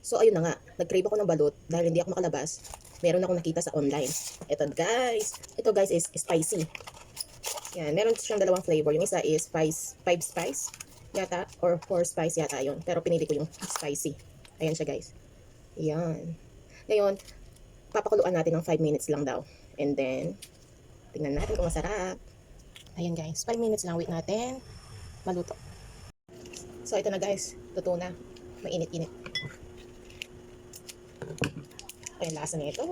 So ayun na nga, nag-crave ako ng balut dahil hindi ako makalabas. Meron akong nakita sa online. Ito guys is spicy. Yan, meron siyang dalawang flavor. Yung isa is 5 spice yata or 4 spice yata yun. Pero pinili ko yung spicy. Ayan siya guys. Yan. Ngayon, papakuluan natin ng 5 minutes lang daw. And then, tingnan natin kung masarap. Ayan guys, 5 minutes lang. Wait natin. Maluto. So ito na guys, luto na. Mainit-init. Ayan lasa nito.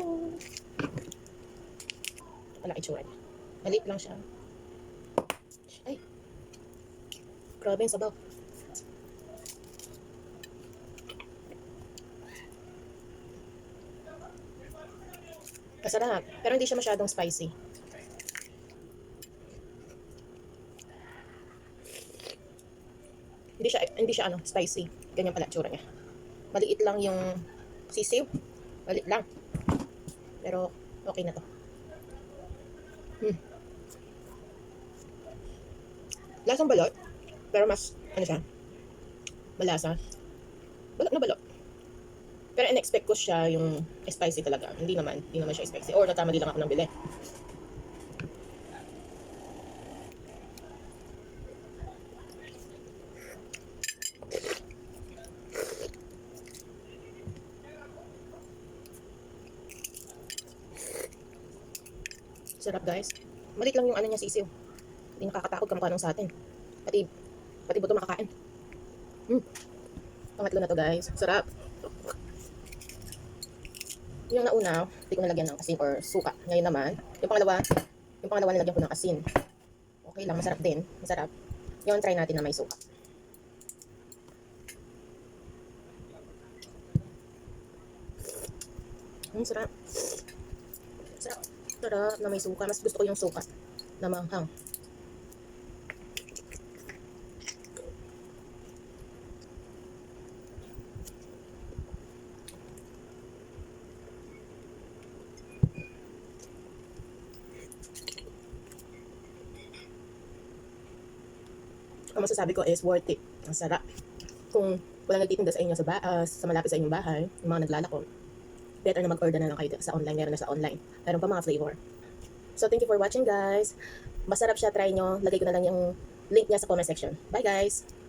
Wala itsura niya. Maliit lang siya. Ay. Grabe yung sabaw. Masarap. Pero hindi siya masyadong spicy. Hindi siya spicy. Ganyan pala itsura niya. Maliit lang yung sisiw. Maliit lang. Pero okay na to. Lasang balot. Pero mas, siya? Malasa. Balot na balot. Pero in-expect ko siya yung spicy talaga. Hindi naman siya spicy. Or natamali lang ako ng bili. Sarap guys. Malit lang yung niya sisiw. Hindi nakakatakot kamukha nung sa atin. Pati buto makakain. Pangatlo na to guys. Sarap. Yung nauna, hindi ko nalagyan ng asin or suka. Ngayon naman, yung pangalawa nilagyan ko ng asin. Okay lang, masarap din. Masarap. Yung try natin na may suka. Sarap. Sarap. Sarap na may suka. Mas gusto ko yung suka na manghang. Ang masasabi ko is worth it. Ang sarap. Kung walang nagtitinda sa inyo sa malapit sa inyong bahay, yung mga naglalako, better na mag-order na lang kayo sa online. Meron na sa online. Meron pa mga flavor. So, thank you for watching guys. Masarap siya. Try nyo. Lagay ko na lang yung link niya sa comment section. Bye guys!